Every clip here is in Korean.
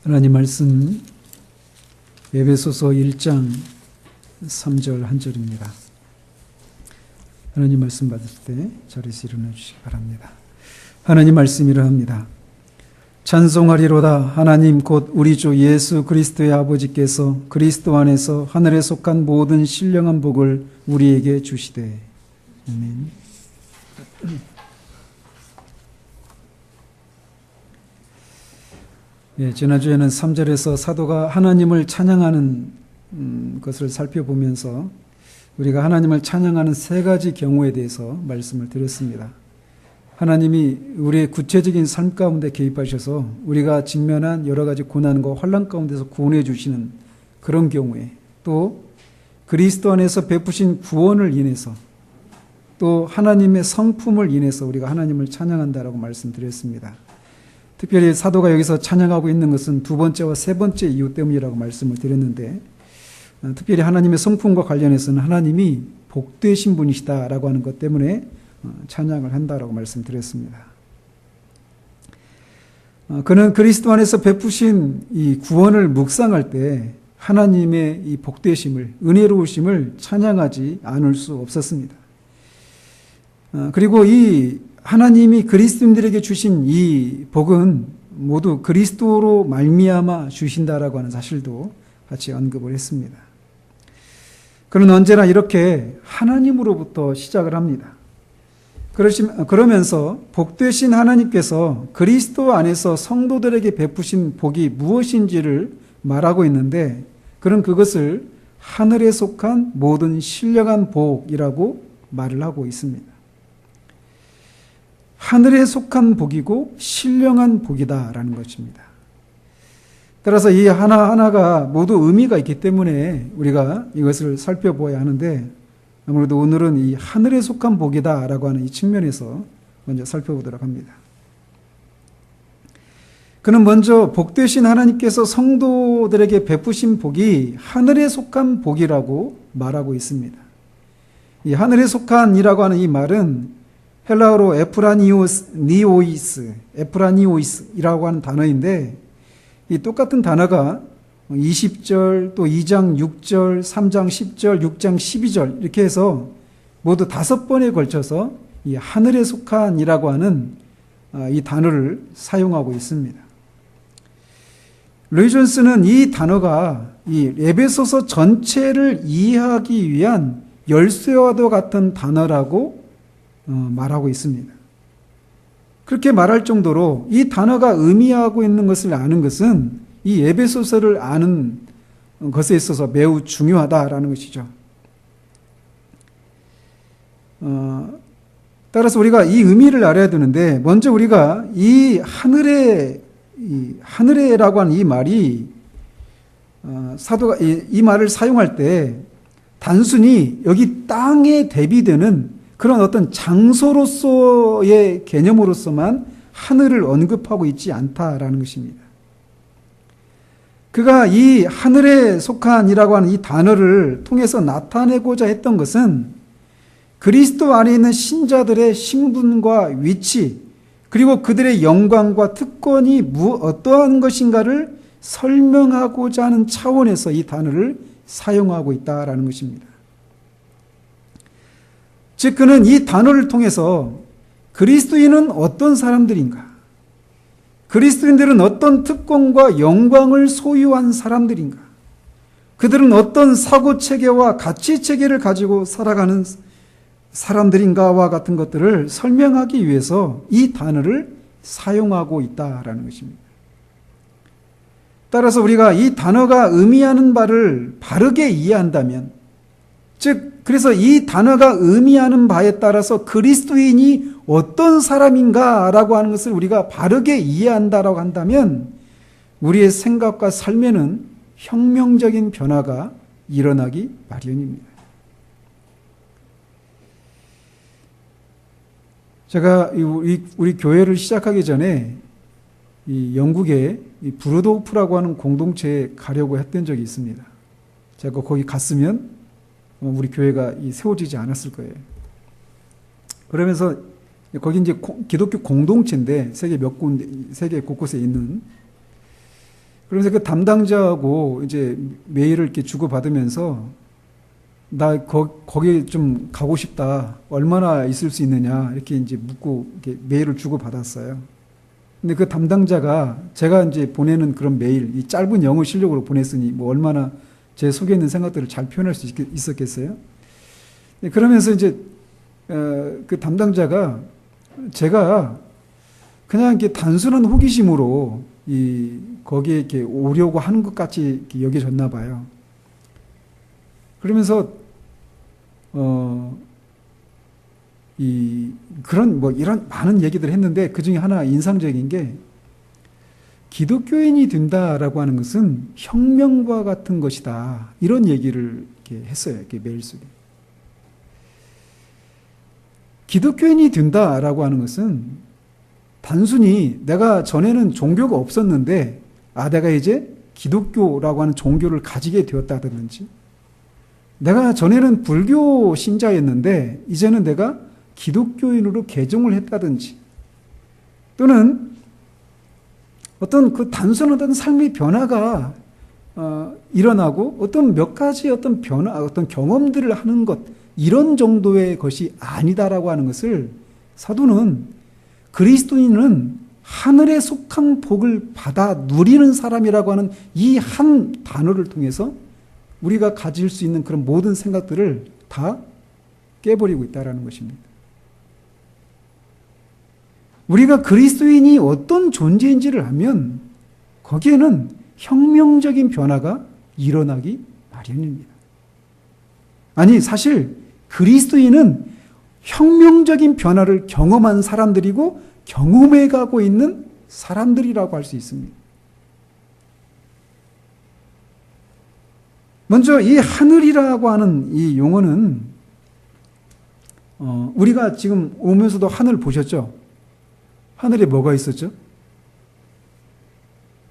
하나님 말씀 에베소서 1장 3절 한 절입니다. 하나님 말씀 받을 때 자리에서 일어나 주시기 바랍니다. 하나님 말씀 이러합니다. 찬송하리로다. 하나님 곧 우리 주 예수 그리스도의 아버지께서 그리스도 안에서 하늘에 속한 모든 신령한 복을 우리에게 주시되. 아멘. 지난주에는 3절에서 사도가 하나님을 찬양하는 것을 살펴보면서 우리가 하나님을 찬양하는 세 가지 경우에 대해서 말씀을 드렸습니다. 하나님이 우리의 구체적인 삶 가운데 개입하셔서 우리가 직면한 여러 가지 고난과 환난 가운데서 구원해 주시는 그런 경우에, 또 그리스도 안에서 베푸신 구원을 인해서, 또 하나님의 성품을 인해서 우리가 하나님을 찬양한다라고 말씀드렸습니다. 특별히 사도가 여기서 찬양하고 있는 것은 두 번째와 세 번째 이유 때문이라고 말씀을 드렸는데, 특별히 하나님의 성품과 관련해서는 하나님이 복되신 분이시다라고 하는 것 때문에 찬양을 한다라고 말씀드렸습니다. 그는 그리스도 안에서 베푸신 이 구원을 묵상할 때 하나님의 이 복되심을, 은혜로우심을 찬양하지 않을 수 없었습니다. 그리고 이 하나님이 그리스도인들에게 주신 이 복은 모두 그리스도로 말미암아 주신다라고 하는 사실도 같이 언급을 했습니다. 그는 언제나 이렇게 하나님으로부터 시작을 합니다. 그러면서 복되신 하나님께서 그리스도 안에서 성도들에게 베푸신 복이 무엇인지를 말하고 있는데, 그는 그것을 하늘에 속한 모든 신령한 복이라고 말을 하고 있습니다. 하늘에 속한 복이고 신령한 복이다라는 것입니다. 따라서 이 하나하나가 모두 의미가 있기 때문에 우리가 이것을 살펴보아야 하는데, 아무래도 오늘은 이 하늘에 속한 복이다라고 하는 이 측면에서 먼저 살펴보도록 합니다. 그는 먼저 복되신 하나님께서 성도들에게 베푸신 복이 하늘에 속한 복이라고 말하고 있습니다. 이 하늘에 속한이라고 하는 이 말은 헬라어로 에프라니오이스이라고 하는 단어인데, 이 똑같은 단어가 20절, 또 2장 6절, 3장 10절, 6장 12절 이렇게 해서 모두 5번에 걸쳐서 이 하늘에 속한이라고 하는 이 단어를 사용하고 있습니다. 로이 존스는 이 단어가 이 에베소서 전체를 이해하기 위한 열쇠와도 같은 단어라고 말하고 있습니다. 그렇게 말할 정도로 이 단어가 의미하고 있는 것을 아는 것은 이 에베소서를 아는 것에 있어서 매우 중요하다라는 것이죠. 따라서 우리가 이 의미를 알아야 되는데, 먼저 우리가 이 하늘에라고 하는 이 말이 사도가 이 말을 사용할 때 단순히 여기 땅에 대비되는 그런 어떤 장소로서의 개념으로서만 하늘을 언급하고 있지 않다라는 것입니다. 그가 이 하늘에 속한이라고 하는 이 단어를 통해서 나타내고자 했던 것은 그리스도 안에 있는 신자들의 신분과 위치, 그리고 그들의 영광과 특권이 어떠한 것인가를 설명하고자 하는 차원에서 이 단어를 사용하고 있다라는 것입니다. 즉, 그는 이 단어를 통해서 그리스도인은 어떤 사람들인가, 그리스도인들은 어떤 특권과 영광을 소유한 사람들인가, 그들은 어떤 사고체계와 가치체계를 가지고 살아가는 사람들인가와 같은 것들을 설명하기 위해서 이 단어를 사용하고 있다라는 것입니다. 따라서 우리가 이 단어가 의미하는 바를 바르게 이해한다면, 즉 그래서 이 단어가 의미하는 바에 따라서 그리스도인이 어떤 사람인가라고 하는 것을 우리가 바르게 이해한다라고 한다면 우리의 생각과 삶에는 혁명적인 변화가 일어나기 마련입니다. 제가 우리 교회를 시작하기 전에 이 영국의 이 브루도프라고 하는 공동체에 가려고 했던 적이 있습니다. 제가 거기 갔으면 우리 교회가 세워지지 않았을 거예요. 그러면서 거기 이제 기독교 공동체인데 세계 곳곳에 있는, 그러면서 그 담당자하고 이제 메일을 이렇게 주고받으면서 나 거기 좀 가고 싶다. 얼마나 있을 수 있느냐. 이렇게 이제 묻고 이렇게 메일을 주고받았어요. 근데 그 담당자가 제가 이제 보내는 그런 메일, 이 짧은 영어 실력으로 보냈으니 뭐 얼마나 제 속에 있는 생각들을 잘 표현할 수 있었겠어요? 그러면서 이제 그 담당자가 제가 그냥 이렇게 단순한 호기심으로 거기에 이렇게 오려고 하는 것 같이 이렇게 여겨졌나 봐요. 그러면서 그런 뭐 이런 많은 얘기들을 했는데 그 중에 하나 인상적인 게 기독교인이 된다라고 하는 것은 혁명과 같은 것이다. 이런 얘기를 이렇게 했어요. 이렇게 메일 속에. 기독교인이 된다라고 하는 것은 단순히 내가 전에는 종교가 없었는데 내가 이제 기독교라고 하는 종교를 가지게 되었다든지 내가 전에는 불교 신자였는데 이제는 내가 기독교인으로 개종을 했다든지 또는 어떤 그 단순한 어떤 삶의 변화가 일어나고 어떤 몇 가지 어떤 경험들을 하는 것 이런 정도의 것이 아니다라고 하는 것을 사도는 그리스도인은 하늘에 속한 복을 받아 누리는 사람이라고 하는 이 한 단어를 통해서 우리가 가질 수 있는 그런 모든 생각들을 다 깨버리고 있다라는 것입니다. 우리가 그리스도인이 어떤 존재인지를 알면 거기에는 혁명적인 변화가 일어나기 마련입니다. 아니 사실 그리스도인은 혁명적인 변화를 경험한 사람들이고 경험해 가고 있는 사람들이라고 할 수 있습니다. 먼저 이 하늘이라고 하는 이 용어는 우리가 지금 오면서도 하늘 보셨죠? 하늘에 뭐가 있었죠?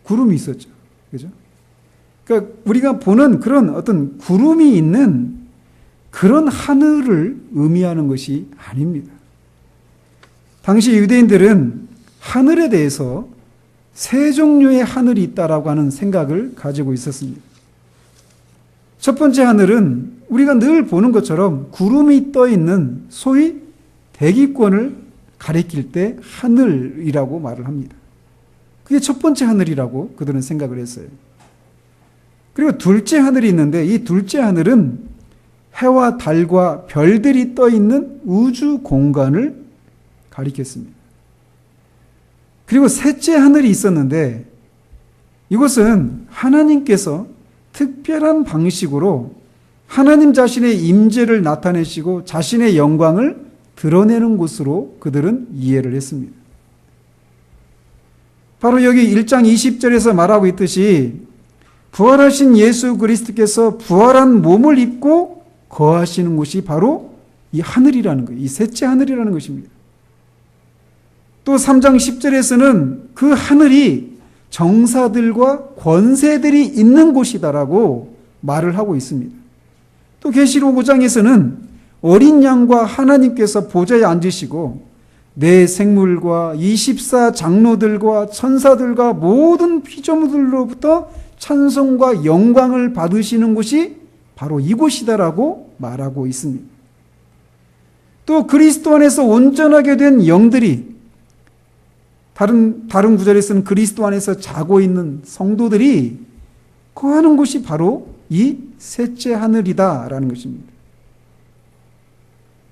구름이 있었죠. 그죠? 그러니까 우리가 보는 그런 어떤 구름이 있는 그런 하늘을 의미하는 것이 아닙니다. 당시 유대인들은 하늘에 대해서 세 종류의 하늘이 있다라고 하는 생각을 가지고 있었습니다. 첫 번째 하늘은 우리가 늘 보는 것처럼 구름이 떠 있는 소위 대기권을 가리킬 때 하늘이라고 말을 합니다. 그게 첫 번째 하늘이라고 그들은 생각을 했어요. 그리고 둘째 하늘이 있는데 이 둘째 하늘은 해와 달과 별들이 떠 있는 우주 공간을 가리켰습니다. 그리고 셋째 하늘이 있었는데 이것은 하나님께서 특별한 방식으로 하나님 자신의 임재를 나타내시고 자신의 영광을 드러내는 곳으로 그들은 이해를 했습니다. 바로 여기 1장 20절에서 말하고 있듯이 부활하신 예수 그리스도께서 부활한 몸을 입고 거하시는 곳이 바로 이 하늘이라는 거예요. 이 셋째 하늘이라는 것입니다. 또 3장 10절에서는 그 하늘이 정사들과 권세들이 있는 곳이다라고 말을 하고 있습니다. 또 계시록 5장에서는 어린 양과 하나님께서 보좌에 앉으시고 내 생물과 24 장로들과 천사들과 모든 피조물들로부터 찬송과 영광을 받으시는 곳이 바로 이곳이다라고 말하고 있습니다. 또 그리스도 안에서 온전하게 된 영들이 다른 구절에서는 그리스도 안에서 자고 있는 성도들이 거하는 곳이 바로 이 셋째 하늘이다라는 것입니다.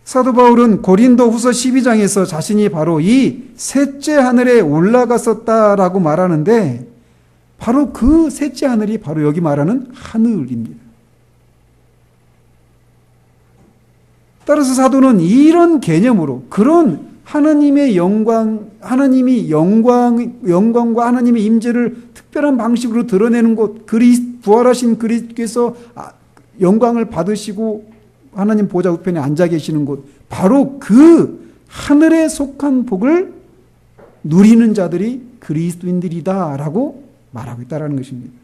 사도 바울은 고린도 후서 12장에서 자신이 바로 이 셋째 하늘에 올라갔었다라고 말하는데 바로 그 셋째 하늘이 바로 여기 말하는 하늘입니다. 따라서 사도는 이런 개념으로 그런 하나님의 하나님이 영광과 하나님의 임재를 특별한 방식으로 드러내는 곳, 부활하신 그리스도께서 영광을 받으시고 하나님 보좌 우편에 앉아 계시는 곳, 바로 그 하늘에 속한 복을 누리는 자들이 그리스도인들이다라고 말하고 있다는 것입니다.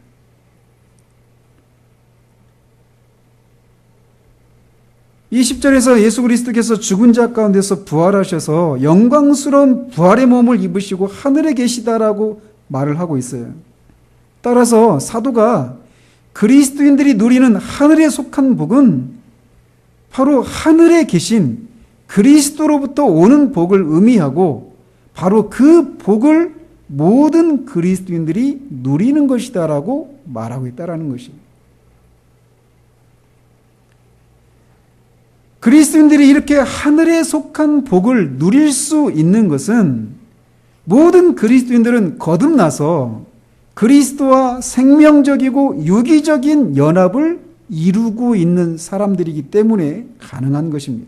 이 10절에서 예수 그리스도께서 죽은 자 가운데서 부활하셔서 영광스러운 부활의 몸을 입으시고 하늘에 계시다라고 말을 하고 있어요. 따라서 사도가 그리스도인들이 누리는 하늘에 속한 복은 바로 하늘에 계신 그리스도로부터 오는 복을 의미하고 바로 그 복을 모든 그리스도인들이 누리는 것이다라고 말하고 있다라는 것입니다. 그리스도인들이 이렇게 하늘에 속한 복을 누릴 수 있는 것은 모든 그리스도인들은 거듭나서 그리스도와 생명적이고 유기적인 연합을 이루고 있는 사람들이기 때문에 가능한 것입니다.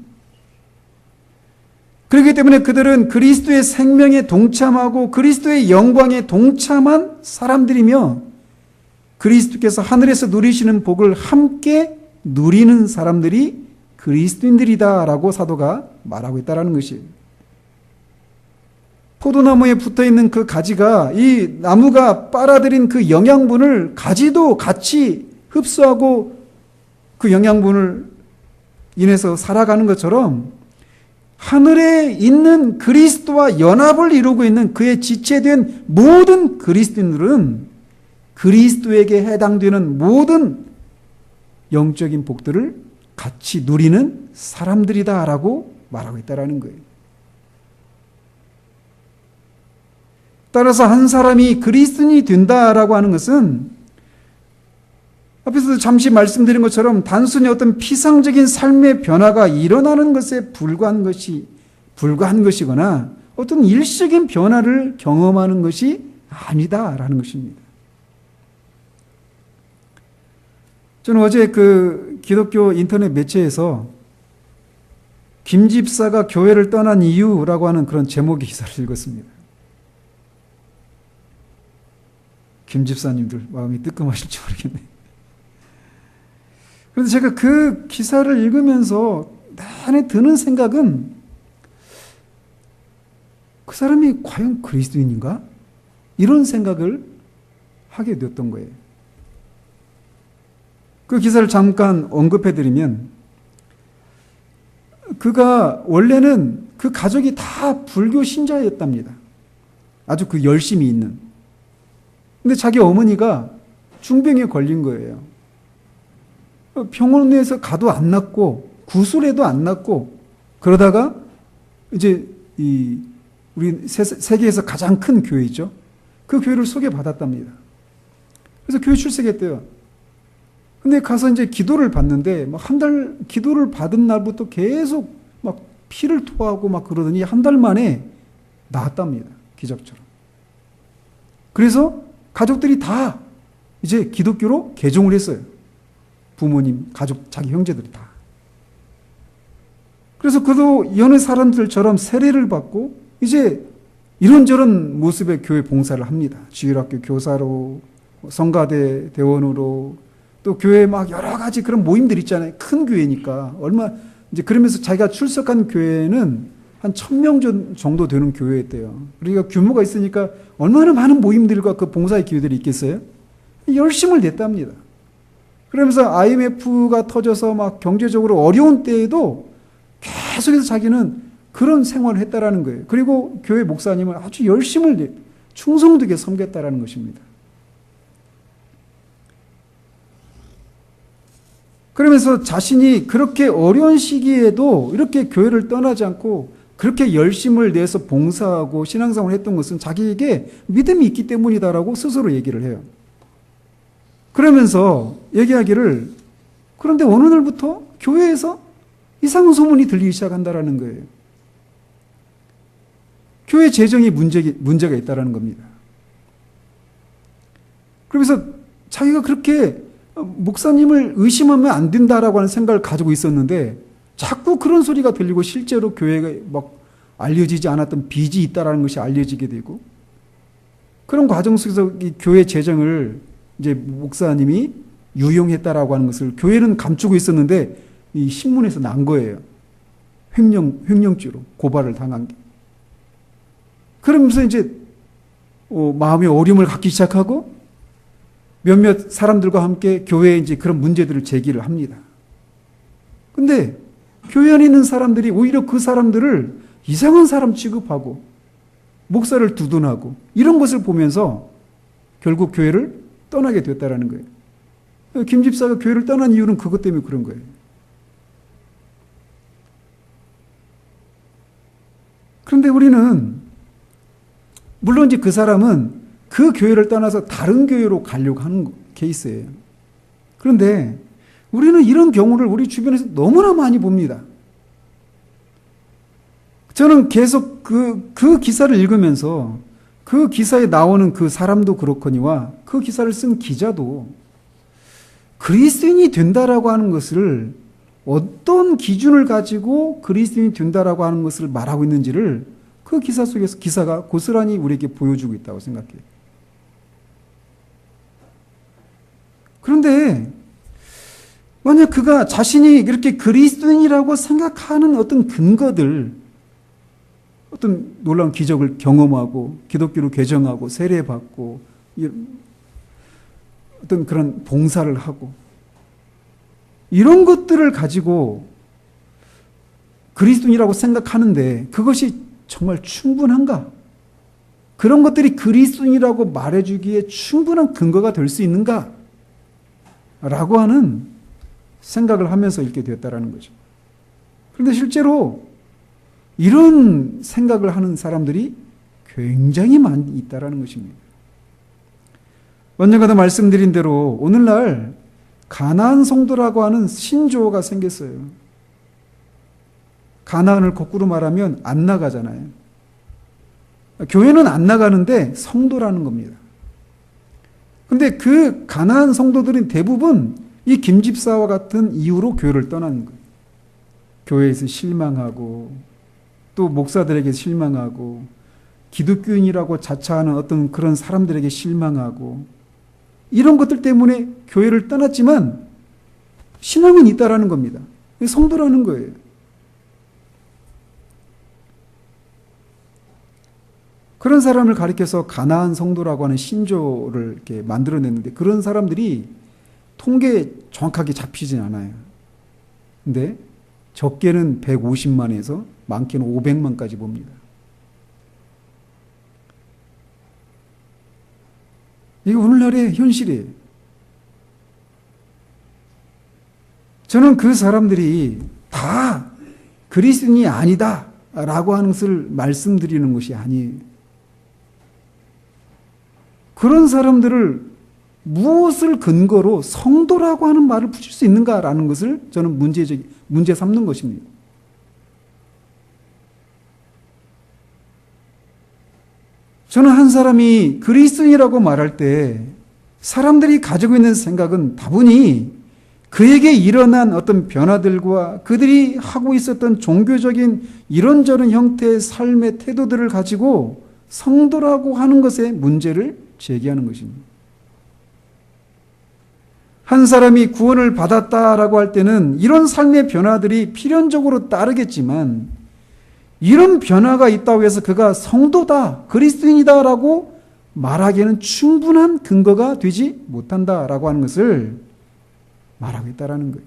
그렇기 때문에 그들은 그리스도의 생명에 동참하고 그리스도의 영광에 동참한 사람들이며 그리스도께서 하늘에서 누리시는 복을 함께 누리는 사람들이 그리스도인들이다라고 사도가 말하고 있다는 것이에요. 포도나무에 붙어있는 그 가지가 이 나무가 빨아들인 그 영양분을 가지도 같이 흡수하고 그 영양분을 인해서 살아가는 것처럼 하늘에 있는 그리스도와 연합을 이루고 있는 그의 지체된 모든 그리스도인들은 그리스도에게 해당되는 모든 영적인 복들을 같이 누리는 사람들이다라고 말하고 있다는 거예요. 따라서 한 사람이 그리스도인이 된다라고 하는 것은 앞에서도 잠시 말씀드린 것처럼 단순히 어떤 피상적인 삶의 변화가 일어나는 것에 불과한 것이거나 어떤 일시적인 변화를 경험하는 것이 아니다라는 것입니다. 저는 어제 그 기독교 인터넷 매체에서 김 집사가 교회를 떠난 이유라고 하는 그런 제목의 기사를 읽었습니다. 김 집사님들 마음이 뜨끔하실지 모르겠네요. 그런데 제가 그 기사를 읽으면서 내 안에 드는 생각은 그 사람이 과연 그리스도인인가? 이런 생각을 하게 되었던 거예요. 그 기사를 잠깐 언급해드리면 그가 원래는 그 가족이 다 불교 신자였답니다. 아주 그 열심히 있는. 근데 자기 어머니가 중병에 걸린 거예요. 병원에서 가도 안 낫고 구술해도 안 낫고 그러다가 이제 우리 세계에서 가장 큰 교회죠. 그 교회를 소개받았답니다. 그래서 교회 출석했대요. 근데 가서 이제 기도를 받는데 막 한 달 기도를 받은 날부터 계속 막 피를 토하고 막 그러더니 한 달 만에 나았답니다. 기적처럼. 그래서 가족들이 다 이제 기독교로 개종을 했어요. 부모님, 가족, 자기 형제들이 다. 그래서 그도 여느 사람들처럼 세례를 받고 이제 이런저런 모습의 교회 봉사를 합니다. 주일학교 교사로, 성가대 대원으로, 또 교회 막 여러 가지 그런 모임들 있잖아요. 큰 교회니까. 이제 그러면서 자기가 출석한 교회는 한 1000명 정도 되는 교회였대요. 그러니까 규모가 있으니까 얼마나 많은 모임들과 그 봉사의 기회들이 있겠어요? 열심을 냈답니다. 그러면서 IMF가 터져서 막 경제적으로 어려운 때에도 계속해서 자기는 그런 생활을 했다라는 거예요. 그리고 교회 목사님을 아주 열심을 충성되게 섬겼다라는 것입니다. 그러면서 자신이 그렇게 어려운 시기에도 이렇게 교회를 떠나지 않고 그렇게 열심을 내서 봉사하고 신앙생활을 했던 것은 자기에게 믿음이 있기 때문이다라고 스스로 얘기를 해요. 그러면서 얘기하기를 그런데 어느 날부터 교회에서 이상한 소문이 들리기 시작한다라는 거예요. 교회 재정에 문제가 있다라는 겁니다. 그러면서 자기가 그렇게 목사님을 의심하면 안 된다라고 하는 생각을 가지고 있었는데 자꾸 그런 소리가 들리고 실제로 교회가 막 알려지지 않았던 빚이 있다라는 것이 알려지게 되고 그런 과정 속에서 이 교회 재정을 이제 목사님이 유용했다라고 하는 것을 교회는 감추고 있었는데 이 신문에서 난 거예요. 횡령죄로 고발을 당한 게. 그러면서 이제 마음의 어려움을 갖기 시작하고 몇몇 사람들과 함께 교회에 이제 그런 문제들을 제기를 합니다. 근데 교회 안에 있는 사람들이 오히려 그 사람들을 이상한 사람 취급하고 목사를 두둔하고 이런 것을 보면서 결국 교회를 떠나게 됐다라는 거예요. 김 집사가 교회를 떠난 이유는 그것 때문에 그런 거예요. 그런데 우리는 물론 이제 그 사람은 그 교회를 떠나서 다른 교회로 가려고 하는 케이스예요. 그런데 우리는 이런 경우를 우리 주변에서 너무나 많이 봅니다. 저는 계속 그 기사를 읽으면서 그 기사에 나오는 그 사람도 그렇거니와 그 기사를 쓴 기자도 그리스도인이 된다라고 하는 것을 어떤 기준을 가지고 그리스도인이 된다라고 하는 것을 말하고 있는지를 그 기사 속에서 기사가 고스란히 우리에게 보여주고 있다고 생각해요. 그런데 만약 그가 자신이 이렇게 그리스도인이라고 생각하는 어떤 근거들, 어떤 놀라운 기적을 경험하고 기독교로 개정하고 세례받고 어떤 그런 봉사를 하고 이런 것들을 가지고 그리스도인이라고 생각하는데 그것이 정말 충분한가? 그런 것들이 그리스도인이라고 말해주기에 충분한 근거가 될 수 있는가? 라고 하는 생각을 하면서 읽게 되었다라는 거죠. 그런데 실제로 이런 생각을 하는 사람들이 굉장히 많이 있다라는 것입니다. 언젠가도 말씀드린 대로 오늘날 가나안 성도라고 하는 신조어가 생겼어요. 가나안을 거꾸로 말하면 안 나가잖아요. 교회는 안 나가는데 성도라는 겁니다. 근데 그 가나안 성도들은 대부분 이 김집사와 같은 이유로 교회를 떠나는 거예요. 교회에서 실망하고 또 목사들에게 실망하고 기독교인이라고 자처하는 어떤 그런 사람들에게 실망하고 이런 것들 때문에 교회를 떠났지만 신앙은 있다라는 겁니다. 성도라는 거예요. 그런 사람을 가리켜서 가나안 성도라고 하는 신조를 이렇게 만들어냈는데 그런 사람들이 통계에 정확하게 잡히진 않아요. 근데 적게는 150만에서 많게는 500만까지 봅니다. 이게 오늘날의 현실이에요. 저는 그 사람들이 다 그리스도인이 아니다 라고 하는 것을 말씀드리는 것이 아니에요. 그런 사람들을 무엇을 근거로 성도라고 하는 말을 붙일 수 있는가라는 것을 저는 문제 삼는 것입니다. 저는 한 사람이 그리스도인이라고 말할 때 사람들이 가지고 있는 생각은 다분히 그에게 일어난 어떤 변화들과 그들이 하고 있었던 종교적인 이런저런 형태의 삶의 태도들을 가지고 성도라고 하는 것에 문제를 제기하는 것입니다. 한 사람이 구원을 받았다라고 할 때는 이런 삶의 변화들이 필연적으로 따르겠지만 이런 변화가 있다고 해서 그가 성도다, 그리스도인이다라고 말하기에는 충분한 근거가 되지 못한다라고 하는 것을 말하고 있다라는 거예요.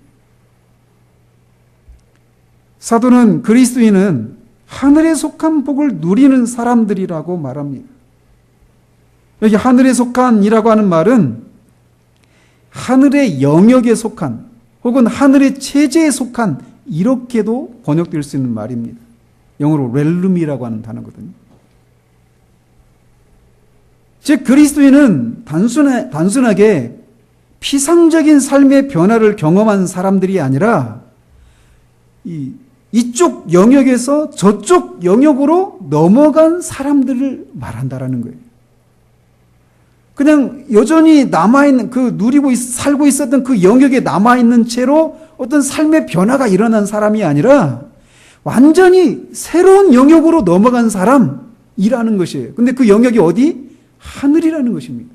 사도는 그리스도인은 하늘에 속한 복을 누리는 사람들이라고 말합니다. 여기 하늘에 속한이라고 하는 말은 하늘의 영역에 속한 혹은 하늘의 체제에 속한 이렇게도 번역될 수 있는 말입니다. 영어로 렐룸이라고 하는 단어거든요. 즉 그리스도인은 단순하게 피상적인 삶의 변화를 경험한 사람들이 아니라 이쪽 영역에서 저쪽 영역으로 넘어간 사람들을 말한다라는 거예요. 그냥 여전히 남아있는 살고 있었던 그 영역에 남아있는 채로 어떤 삶의 변화가 일어난 사람이 아니라 완전히 새로운 영역으로 넘어간 사람이라는 것이에요. 근데 그 영역이 어디? 하늘이라는 것입니다.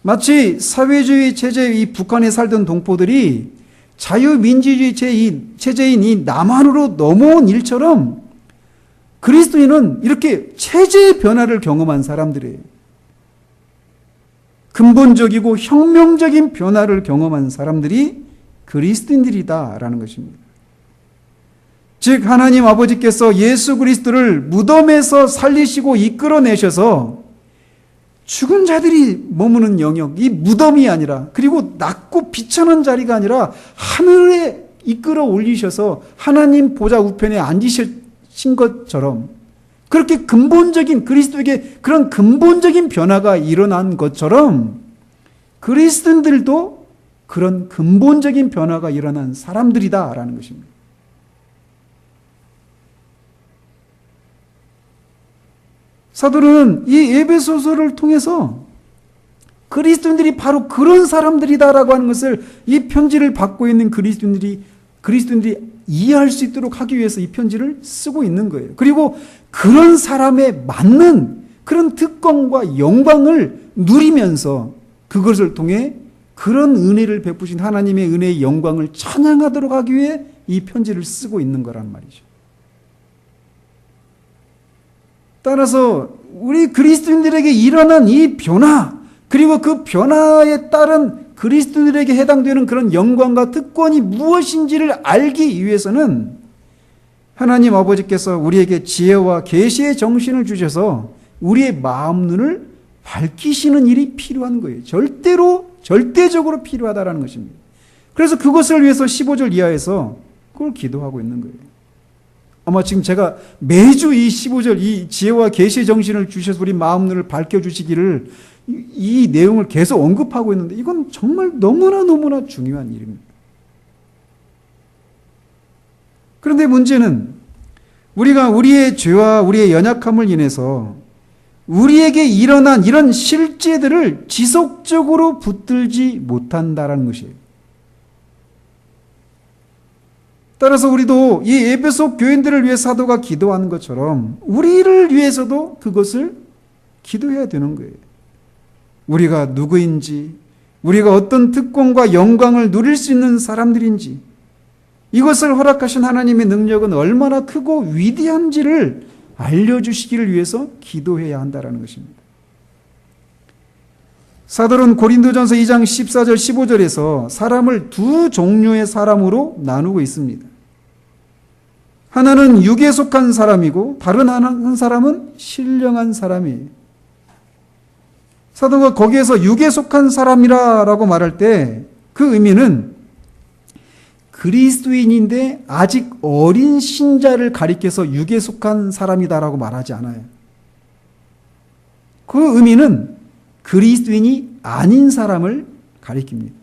마치 사회주의 체제의 이 북한에 살던 동포들이 자유민주주의 체제인 이 남한으로 넘어온 일처럼 그리스도인은 이렇게 체제의 변화를 경험한 사람들이에요. 근본적이고 혁명적인 변화를 경험한 사람들이 그리스도인들이다라는 것입니다. 즉 하나님 아버지께서 예수 그리스도를 무덤에서 살리시고 이끌어내셔서 죽은 자들이 머무는 영역, 이 무덤이 아니라, 그리고 낮고 비천한 자리가 아니라 하늘에 이끌어 올리셔서 하나님 보좌 우편에 앉으신 것처럼, 그렇게 근본적인, 그리스도에게 그런 근본적인 변화가 일어난 것처럼 그리스도인들도 그런 근본적인 변화가 일어난 사람들이다라는 것입니다. 사도는 이 에베소서를 통해서 그리스도인들이 바로 그런 사람들이다라고 하는 것을, 이 편지를 받고 있는 그리스도인들이 이해할 수 있도록 하기 위해서 이 편지를 쓰고 있는 거예요. 그리고 그런 사람에 맞는 그런 특권과 영광을 누리면서 그것을 통해 그런 은혜를 베푸신 하나님의 은혜의 영광을 찬양하도록 하기 위해 이 편지를 쓰고 있는 거란 말이죠. 따라서 우리 그리스도인들에게 일어난 이 변화, 그리고 그 변화에 따른 그리스도인들에게 해당되는 그런 영광과 특권이 무엇인지를 알기 위해서는 하나님 아버지께서 우리에게 지혜와 계시의 정신을 주셔서 우리의 마음 눈을 밝히시는 일이 필요한 거예요. 절대적으로 필요하다라는 것입니다. 그래서 그것을 위해서 15절 이하에서 그걸 기도하고 있는 거예요. 아마 지금 제가 매주 이 15절, 이 지혜와 계시의 정신을 주셔서 우리 마음 눈을 밝혀주시기를 이 내용을 계속 언급하고 있는데 이건 정말 너무나 중요한 일입니다. 그런데 문제는 우리가 우리의 죄와 우리의 연약함을 인해서 우리에게 일어난 이런 실제들을 지속적으로 붙들지 못한다라는 것이에요. 따라서 우리도 이 에베소 교인들을 위해 사도가 기도하는 것처럼 우리를 위해서도 그것을 기도해야 되는 거예요. 우리가 누구인지, 우리가 어떤 특권과 영광을 누릴 수 있는 사람들인지, 이것을 허락하신 하나님의 능력은 얼마나 크고 위대한지를 알려주시기를 위해서 기도해야 한다는 것입니다. 사도는 고린도전서 2장 14절 15절에서 사람을 두 종류의 사람으로 나누고 있습니다. 하나는 육에 속한 사람이고 다른 한 사람은 신령한 사람이에요. 사도가 거기에서 육에 속한 사람이라고 말할 때 그 의미는 그리스도인인데 아직 어린 신자를 가리켜서 육에 속한 사람이다라고 말하지 않아요. 그 의미는 그리스도인이 아닌 사람을 가리킵니다.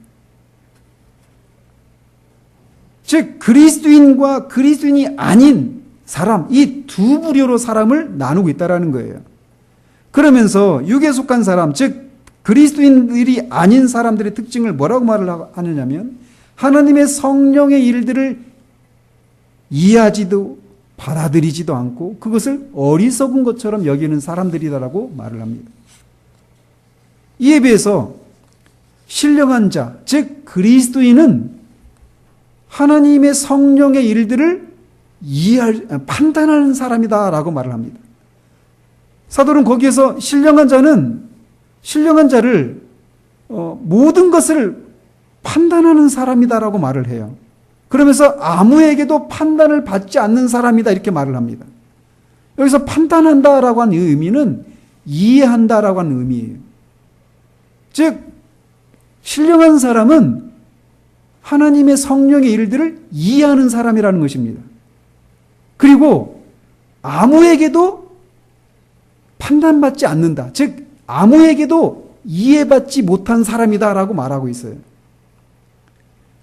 즉 그리스도인과 그리스도인이 아닌 사람, 이 두 부류로 사람을 나누고 있다는 거예요. 그러면서 육에 속한 사람, 즉 그리스도인들이 아닌 사람들의 특징을 뭐라고 말을 하느냐면 하나님의 성령의 일들을 이해하지도 받아들이지도 않고 그것을 어리석은 것처럼 여기는 사람들이다라고 말을 합니다. 이에 비해서 신령한 자, 즉 그리스도인은 하나님의 성령의 일들을 판단하는 사람이다라고 말을 합니다. 사도는 거기에서 신령한 자를 모든 것을 판단하는 사람이다라고 말을 해요. 그러면서 아무에게도 판단을 받지 않는 사람이다 이렇게 말을 합니다. 여기서 판단한다라고 하는 의미는 이해한다라고 하는 의미예요. 즉 신령한 사람은 하나님의 성령의 일들을 이해하는 사람이라는 것입니다. 그리고 아무에게도 판단받지 않는다. 즉 아무에게도 이해받지 못한 사람이다라고 말하고 있어요.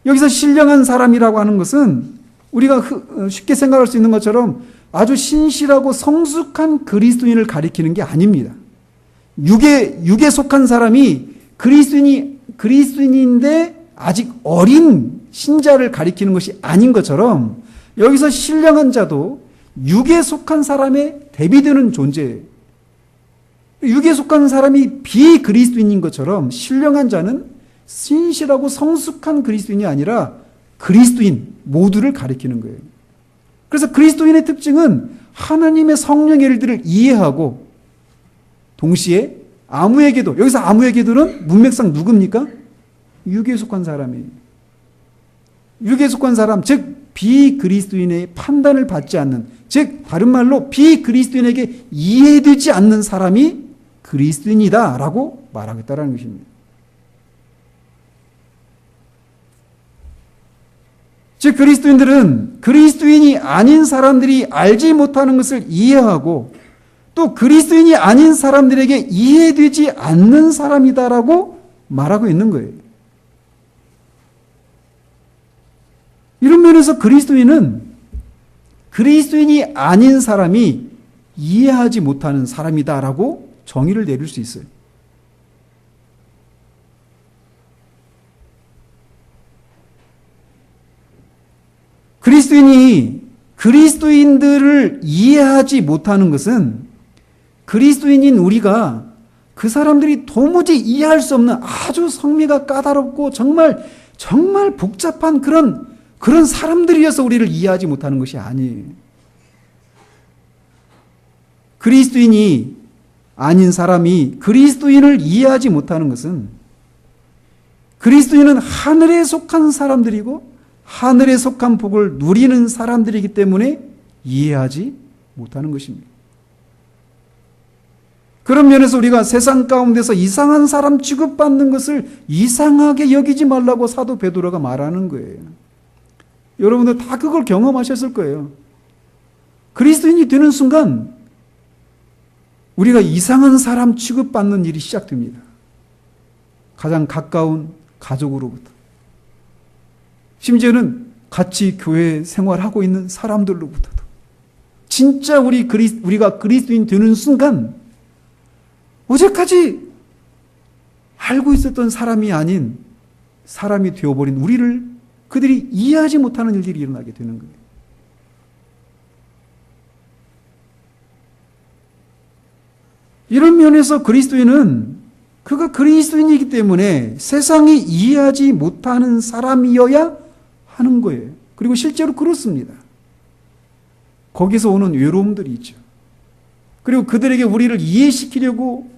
여기서 신령한 사람이라고 하는 것은 우리가 쉽게 생각할 수 있는 것처럼 아주 신실하고 성숙한 그리스도인을 가리키는 게 아닙니다. 육에 속한 사람이 그리스도인인데 아직 어린 신자를 가리키는 것이 아닌 것처럼 여기서 신령한 자도 육에 속한 사람에 대비되는 존재예요. 육에 속한 사람이 비그리스도인인 것처럼 신령한 자는 신실하고 성숙한 그리스도인이 아니라 그리스도인 모두를 가리키는 거예요. 그래서 그리스도인의 특징은 하나님의 성령의 일들을 이해하고 동시에 아무에게도, 여기서 아무에게도는 문맥상 누굽니까? 육에 속한 사람이에요. 육에 속한 사람, 즉 비그리스도인의 판단을 받지 않는, 즉 다른 말로 비그리스도인에게 이해되지 않는 사람이 그리스도인이다 라고 말하겠다라는 것입니다. 즉 그리스도인들은 그리스도인이 아닌 사람들이 알지 못하는 것을 이해하고 또 그리스도인이 아닌 사람들에게 이해되지 않는 사람이다라고 말하고 있는 거예요. 이런 면에서 그리스도인은 그리스도인이 아닌 사람이 이해하지 못하는 사람이다라고 정의를 내릴 수 있어요. 그리스도인이 그리스도인들을 이해하지 못하는 것은 그리스도인인 우리가 그 사람들이 도무지 이해할 수 없는 아주 성미가 까다롭고 정말 복잡한 그런 사람들이어서 우리를 이해하지 못하는 것이 아니에요. 그리스도인이 아닌 사람이 그리스도인을 이해하지 못하는 것은 그리스도인은 하늘에 속한 사람들이고 하늘에 속한 복을 누리는 사람들이기 때문에 이해하지 못하는 것입니다. 그런 면에서 우리가 세상 가운데서 이상한 사람 취급받는 것을 이상하게 여기지 말라고 사도 베드로가 말하는 거예요. 여러분들 다 그걸 경험하셨을 거예요. 그리스도인이 되는 순간 우리가 이상한 사람 취급받는 일이 시작됩니다. 가장 가까운 가족으로부터. 심지어는 같이 교회 생활하고 있는 사람들로부터도. 진짜 우리가 그리스도인 되는 순간 어제까지 알고 있었던 사람이 아닌 사람이 되어버린 우리를 그들이 이해하지 못하는 일들이 일어나게 되는 거예요. 이런 면에서 그리스도인은 그가 그리스도인이기 때문에 세상이 이해하지 못하는 사람이어야 하는 거예요. 그리고 실제로 그렇습니다. 거기서 오는 외로움들이 있죠. 그리고 그들에게 우리를 이해시키려고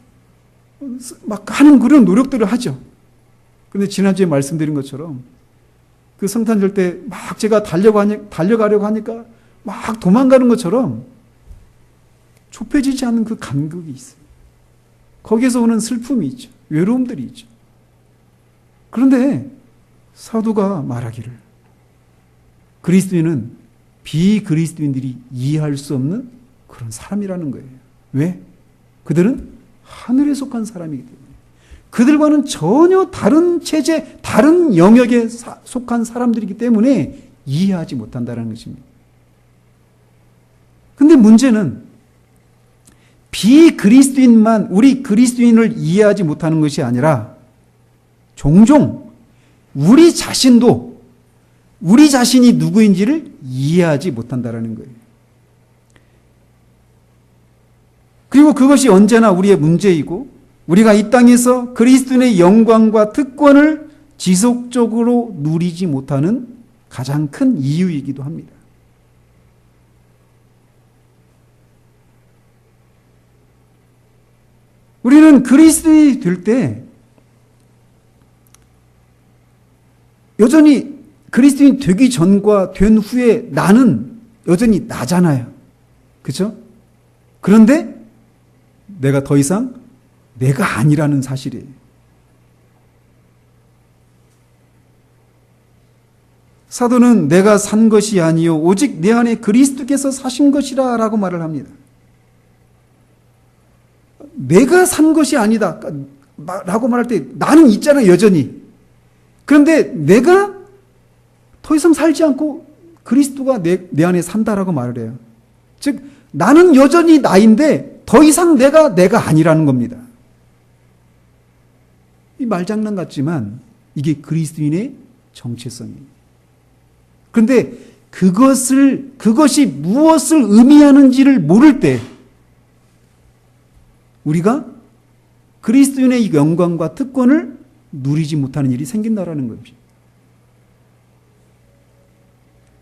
막 하는 그런 노력들을 하죠. 그런데 지난주에 말씀드린 것처럼 그 성탄절 때 막 제가 달려가려고 하니까 막 도망가는 것처럼 좁혀지지 않는 그 간극이 있어요. 거기에서 오는 슬픔이 있죠. 외로움들이 있죠. 그런데 사도가 말하기를 그리스도인은 비그리스도인들이 이해할 수 없는 그런 사람이라는 거예요. 왜? 그들은 하늘에 속한 사람이기 때문에. 그들과는 전혀 다른 체제, 다른 영역에 속한 사람들이기 때문에 이해하지 못한다는 것입니다. 근데 문제는 비그리스도인만 우리 그리스도인을 이해하지 못하는 것이 아니라 종종 우리 자신도 우리 자신이 누구인지를 이해하지 못한다는 거예요. 그리고 그것이 언제나 우리의 문제이고 우리가 이 땅에서 그리스도인의 영광과 특권을 지속적으로 누리지 못하는 가장 큰 이유이기도 합니다. 우리는 그리스도인이 될 때 여전히 그리스도인 되기 전과 된 후에 나는 여전히 나잖아요. 그렇죠? 그런데 내가 더 이상 내가 아니라는 사실이에요. 사도는 내가 산 것이 아니요 오직 내 안에 그리스도께서 사신 것이라 라고 말을 합니다. 내가 산 것이 아니다 라고 말할 때 나는 있잖아요, 여전히. 그런데 내가 더 이상 살지 않고 그리스도가 내 안에 산다라고 말을 해요. 즉 나는 여전히 나인데 더 이상 내가 아니라는 겁니다. 이 말장난 같지만 이게 그리스도인의 정체성이에요. 그런데 그것이 무엇을 의미하는지를 모를 때 우리가 그리스도인의 영광과 특권을 누리지 못하는 일이 생긴다라는 겁니다.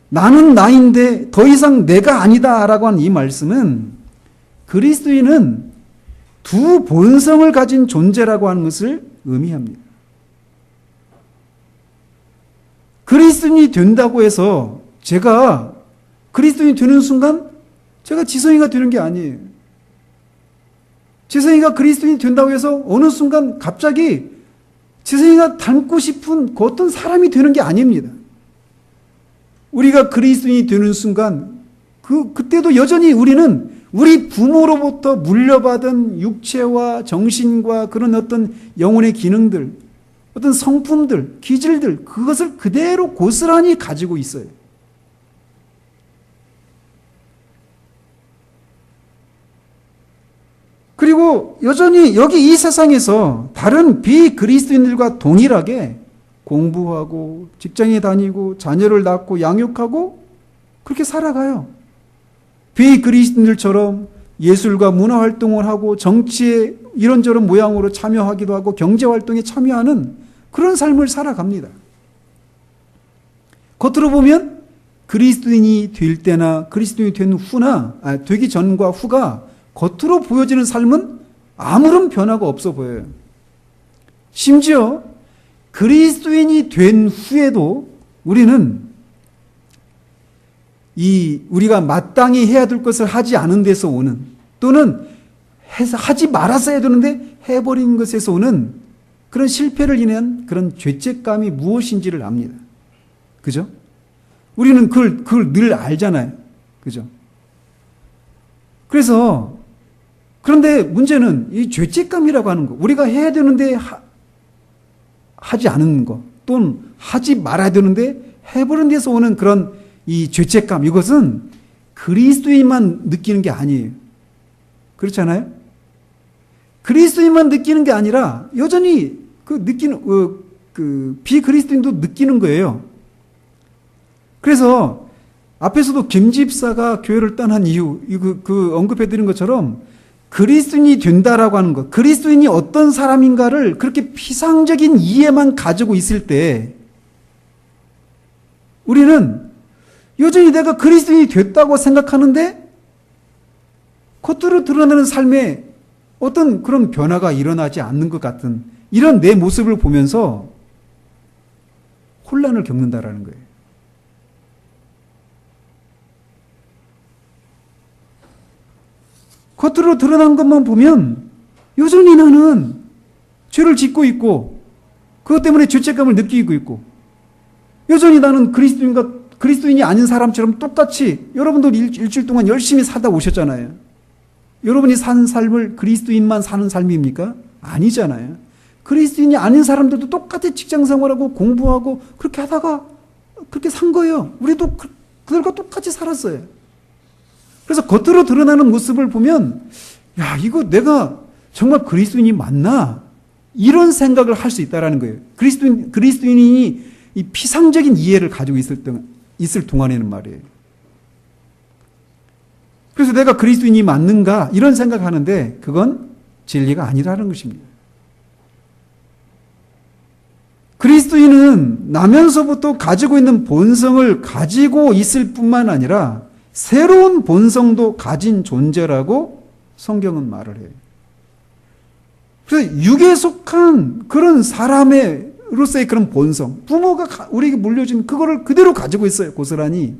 나는 나인데 더 이상 내가 아니다라고 하는 이 말씀은 그리스도인은 두 본성을 가진 존재라고 하는 것을 의미합니다. 그리스도인이 된다고 해서 제가 그리스도인이 되는 순간 제가 지성이가 되는 게 아니에요. 지성이가 그리스도인이 된다고 해서 어느 순간 갑자기 지성이가 닮고 싶은 그 어떤 사람이 되는 게 아닙니다. 우리가 그리스도인이 되는 순간 그때도 여전히 우리는 우리 부모로부터 물려받은 육체와 정신과 그런 어떤 영혼의 기능들, 어떤 성품들, 기질들, 그것을 그대로 고스란히 가지고 있어요. 그리고 여전히 여기 이 세상에서 다른 비그리스도인들과 동일하게 공부하고 직장에 다니고 자녀를 낳고 양육하고 그렇게 살아가요. 비그리스도인들처럼 예술과 문화 활동을 하고 정치에 이런저런 모양으로 참여하기도 하고 경제 활동에 참여하는 그런 삶을 살아갑니다. 겉으로 보면 그리스도인이 될 때나 그리스도인이 된 후나 되기 전과 후가 겉으로 보여지는 삶은 아무런 변화가 없어 보여요. 심지어 그리스도인이 된 후에도 우리는 우리가 마땅히 해야 될 것을 하지 않은 데서 오는, 또는 하지 말았어야 되는데 해버린 것에서 오는 그런 실패를 인한 그런 죄책감이 무엇인지를 압니다. 그죠? 우리는 그걸 늘 알잖아요. 그죠? 그런데 문제는 이 죄책감이라고 하는 거, 우리가 해야 되는데 하지 않은 거, 또는 하지 말아야 되는데 해버린 데서 오는 그런 이 죄책감, 이것은 그리스도인만 느끼는 게 아니에요. 그렇잖아요? 그리스도인만 느끼는 게 아니라 여전히 비그리스도인도 느끼는 거예요. 그래서 앞에서도 김 집사가 교회를 떠난 이유, 언급해드린 것처럼 그리스도인이 된다라고 하는 것, 그리스도인이 어떤 사람인가를 그렇게 피상적인 이해만 가지고 있을 때 우리는 여전히 내가 그리스도인이 됐다고 생각하는데 겉으로 드러나는 삶에 어떤 그런 변화가 일어나지 않는 것 같은 이런 내 모습을 보면서 혼란을 겪는다라는 거예요. 겉으로 드러난 것만 보면 여전히 나는 죄를 짓고 있고 그것 때문에 죄책감을 느끼고 있고 여전히 나는 그리스도인이 아닌 사람처럼 똑같이 여러분도 일주일 동안 열심히 살다 오셨잖아요. 여러분이 사는 삶을 그리스도인만 사는 삶입니까? 아니잖아요. 그리스도인이 아닌 사람들도 똑같이 직장 생활하고 공부하고 그렇게 하다가 그렇게 산 거예요. 우리도 그들과 똑같이 살았어요. 그래서 겉으로 드러나는 모습을 보면 야, 이거 내가 정말 그리스도인이 맞나? 이런 생각을 할 수 있다는 거예요. 그리스도인이 이 피상적인 이해를 가지고 있을 동안에는 말이에요. 그래서 내가 그리스도인이 맞는가? 이런 생각하는데 그건 진리가 아니라는 것입니다. 그리스도인은 나면서부터 가지고 있는 본성을 가지고 있을 뿐만 아니라 새로운 본성도 가진 존재라고 성경은 말을 해요. 그래서 육에 속한 그런 사람으로서의 그런 본성, 부모가 우리에게 물려준 그거를 그대로 가지고 있어요, 고스란히.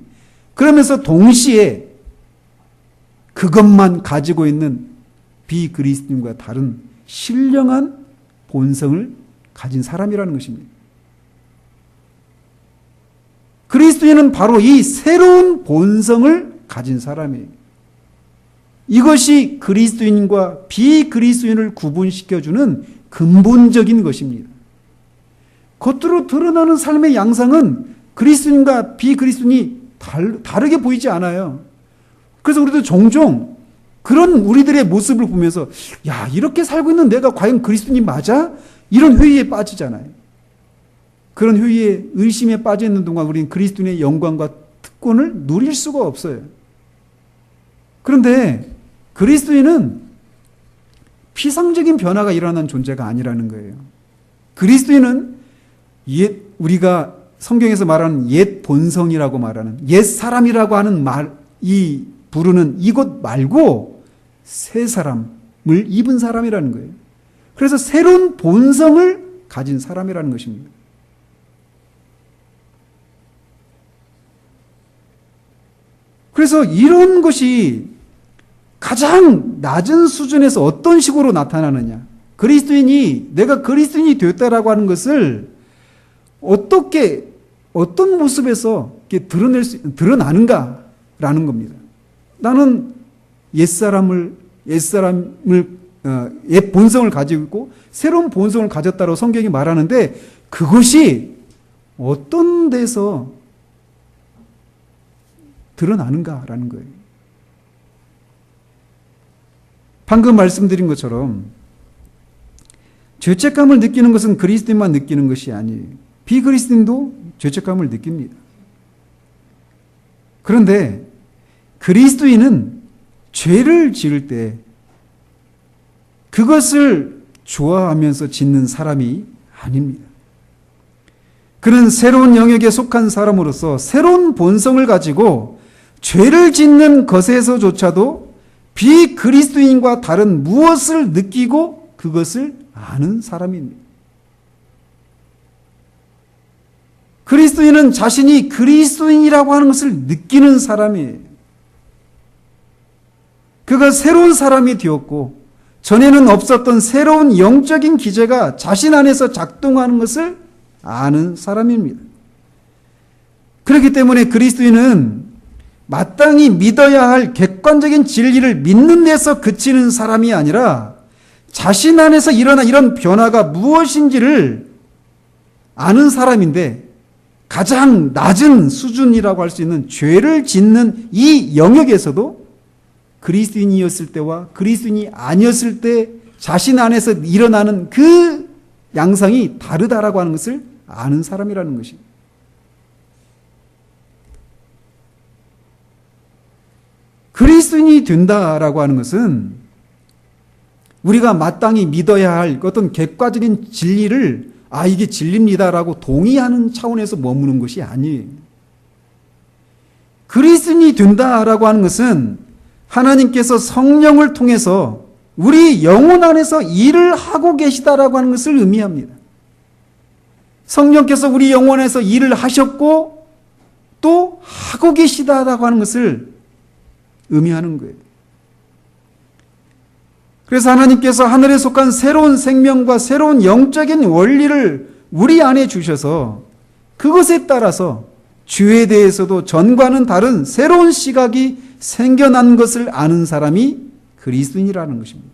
그러면서 동시에 그것만 가지고 있는 비그리스도인과 다른 신령한 본성을 가진 사람이라는 것입니다. 그리스도인은 바로 이 새로운 본성을 가진 사람이에요. 이것이 그리스도인과 비그리스도인을 구분시켜주는 근본적인 것입니다. 겉으로 드러나는 삶의 양상은 그리스도인과 비그리스도인이 다르게 보이지 않아요. 그래서 우리도 종종 그런 우리들의 모습을 보면서 야, 이렇게 살고 있는 내가 과연 그리스도인이 맞아? 이런 회의에 빠지잖아요. 그런 회의에 의심에 빠져 있는 동안 우리는 그리스도인의 영광과 특권을 누릴 수가 없어요. 그런데 그리스도인은 피상적인 변화가 일어나는 존재가 아니라는 거예요. 그리스도인은 우리가 성경에서 말하는 옛 본성이라고 말하는 옛 사람이라고 하는 부르는 이것 말고 새 사람을 입은 사람이라는 거예요. 그래서 새로운 본성을 가진 사람이라는 것입니다. 그래서 이런 것이 가장 낮은 수준에서 어떤 식으로 나타나느냐. 내가 그리스도인이 되었다라고 하는 것을 어떤 모습에서 이렇게 드러나는가라는 겁니다. 나는 옛 본성을 가지고 있고 새로운 본성을 가졌다고 성경이 말하는데 그것이 어떤 데서 드러나는가라는 거예요. 방금 말씀드린 것처럼 죄책감을 느끼는 것은 그리스도인만 느끼는 것이 아니에요. 비그리스도인도 죄책감을 느낍니다. 그런데 그리스도인은 죄를 지을 때 그것을 좋아하면서 짓는 사람이 아닙니다. 그는 새로운 영역에 속한 사람으로서 새로운 본성을 가지고 죄를 짓는 것에서조차도 비그리스도인과 다른 무엇을 느끼고 그것을 아는 사람입니다. 그리스도인은 자신이 그리스도인이라고 하는 것을 느끼는 사람이에요. 그가 새로운 사람이 되었고 전에는 없었던 새로운 영적인 기제가 자신 안에서 작동하는 것을 아는 사람입니다. 그렇기 때문에 그리스도인은 마땅히 믿어야 할 객관적인 진리를 믿는 데서 그치는 사람이 아니라 자신 안에서 일어난 이런 변화가 무엇인지를 아는 사람인데 가장 낮은 수준이라고 할 수 있는 죄를 짓는 이 영역에서도 그리스도인이었을 때와 그리스도인이 아니었을 때 자신 안에서 일어나는 그 양상이 다르다라고 하는 것을 아는 사람이라는 것입니다. 그리스도인이 된다라고 하는 것은 우리가 마땅히 믿어야 할 어떤 객관적인 진리를 이게 진리입니다라고 동의하는 차원에서 머무는 것이 아니에요. 그리스도인이 된다라고 하는 것은 하나님께서 성령을 통해서 우리 영혼 안에서 일을 하고 계시다라고 하는 것을 의미합니다. 성령께서 우리 영혼에서 일을 하셨고 또 하고 계시다라고 하는 것을 의미하는 거예요. 그래서 하나님께서 하늘에 속한 새로운 생명과 새로운 영적인 원리를 우리 안에 주셔서 그것에 따라서 죄에 대해서도 전과는 다른 새로운 시각이 생겨난 것을 아는 사람이 그리스도인이라는 것입니다.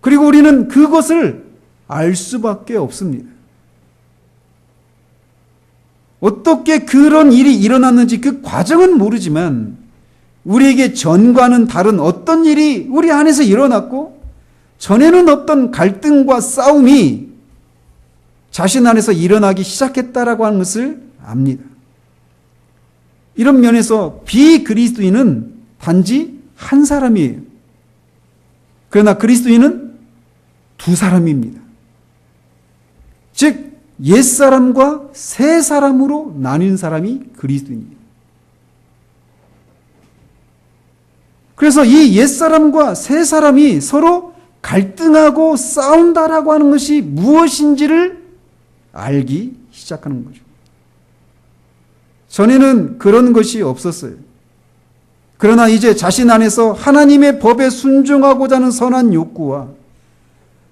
그리고 우리는 그것을 알 수밖에 없습니다. 어떻게 그런 일이 일어났는지 그 과정은 모르지만 우리에게 전과는 다른 어떤 일이 우리 안에서 일어났고 전에는 없던 갈등과 싸움이 자신 안에서 일어나기 시작했다라고 하는 것을 압니다. 이런 면에서 비그리스도인은 단지 한 사람이에요. 그러나 그리스도인은 두 사람입니다. 즉 옛사람과 새사람으로 나뉜 사람이 그리스도인입니다. 그래서 이 옛사람과 새사람이 서로 갈등하고 싸운다라고 하는 것이 무엇인지를 알기 시작하는 거죠. 전에는 그런 것이 없었어요. 그러나 이제 자신 안에서 하나님의 법에 순종하고자 하는 선한 욕구와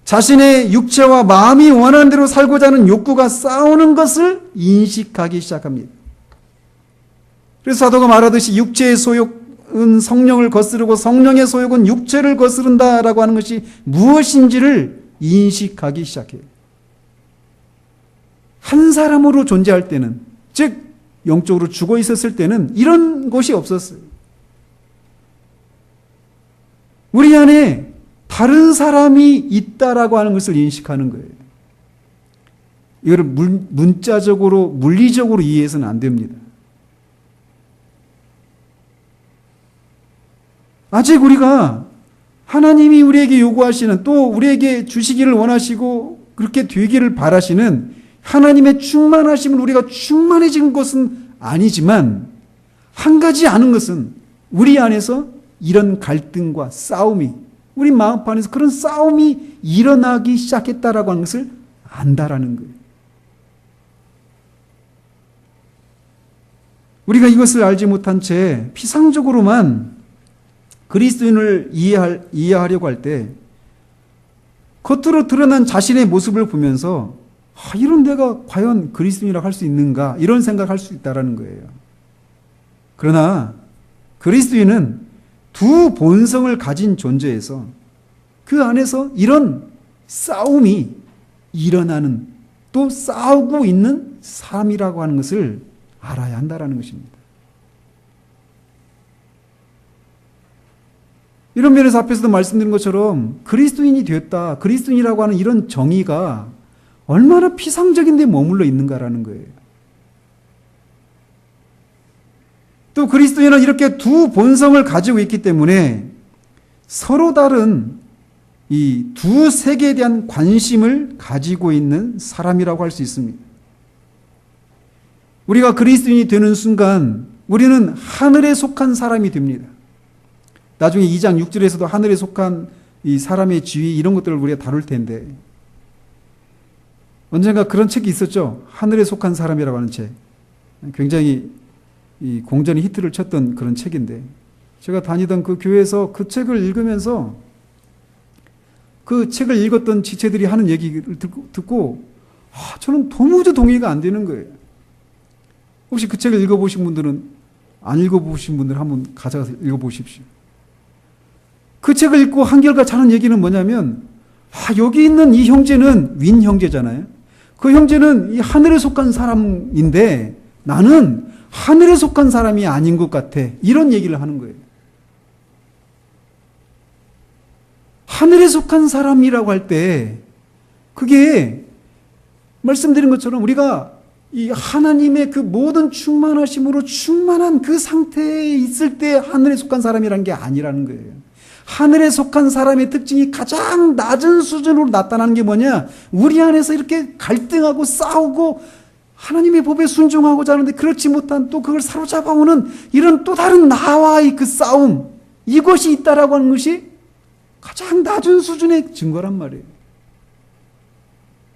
자신의 육체와 마음이 원하는 대로 살고자 하는 욕구가 싸우는 것을 인식하기 시작합니다. 그래서 사도가 말하듯이 육체의 소욕은 성령을 거스르고 성령의 소욕은 육체를 거스른다라고 하는 것이 무엇인지를 인식하기 시작해요. 한 사람으로 존재할 때는, 즉 영적으로 죽어 있었을 때는 이런 것이 없었어요. 우리 안에 다른 사람이 있다라고 하는 것을 인식하는 거예요. 이거를 문자적으로, 물리적으로 이해해서는 안 됩니다. 아직 우리가 하나님이 우리에게 요구하시는, 또 우리에게 주시기를 원하시고 그렇게 되기를 바라시는 하나님의 충만하심을 우리가 충만해진 것은 아니지만 한 가지 아는 것은 우리 안에서 이런 갈등과 싸움이, 우리 마음 안에서 그런 싸움이 일어나기 시작했다라고 하는 것을 안다라는 거예요. 우리가 이것을 알지 못한 채 피상적으로만 그리스도인을 이해하려고 할 때 겉으로 드러난 자신의 모습을 보면서 이런 내가 과연 그리스도인이라고 할 수 있는가 이런 생각할 수 있다는 거예요. 그러나 그리스도인은 두 본성을 가진 존재에서 그 안에서 이런 싸움이 일어나는 또 싸우고 있는 삶이라고 하는 것을 알아야 한다는 것입니다. 이런 면에서 앞에서도 말씀드린 것처럼 그리스도인이 되었다, 그리스도인이라고 하는 이런 정의가 얼마나 피상적인 데 머물러 있는가라는 거예요. 또 그리스도인은 이렇게 두 본성을 가지고 있기 때문에 서로 다른 이 두 세계에 대한 관심을 가지고 있는 사람이라고 할 수 있습니다. 우리가 그리스도인이 되는 순간 우리는 하늘에 속한 사람이 됩니다. 나중에 2장 6절에서도 하늘에 속한 이 사람의 지위 이런 것들을 우리가 다룰 텐데 언젠가 그런 책이 있었죠. 하늘에 속한 사람이라고 하는 책. 굉장히 이 공전이 히트를 쳤던 그런 책인데 제가 다니던 그 교회에서 그 책을 읽으면서 그 책을 읽었던 지체들이 하는 얘기를 듣고 저는 도무지 동의가 안 되는 거예요. 혹시 그 책을 읽어보신 분들은 안 읽어보신 분들 한번 가져가서 읽어보십시오. 그 책을 읽고 한결같이 하는 얘기는 뭐냐면 여기 있는 이 형제는 윈 형제잖아요. 그 형제는 이 하늘에 속한 사람인데 나는 하늘에 속한 사람이 아닌 것 같아. 이런 얘기를 하는 거예요. 하늘에 속한 사람이라고 할 때 그게 말씀드린 것처럼 우리가 이 하나님의 그 모든 충만하심으로 충만한 그 상태에 있을 때 하늘에 속한 사람이라는 게 아니라는 거예요. 하늘에 속한 사람의 특징이 가장 낮은 수준으로 나타나는 게 뭐냐? 우리 안에서 이렇게 갈등하고 싸우고 하나님의 법에 순종하고자 하는데 그렇지 못한 또 그걸 사로잡아오는 이런 또 다른 나와의 그 싸움, 이것이 있다라고 하는 것이 가장 낮은 수준의 증거란 말이에요.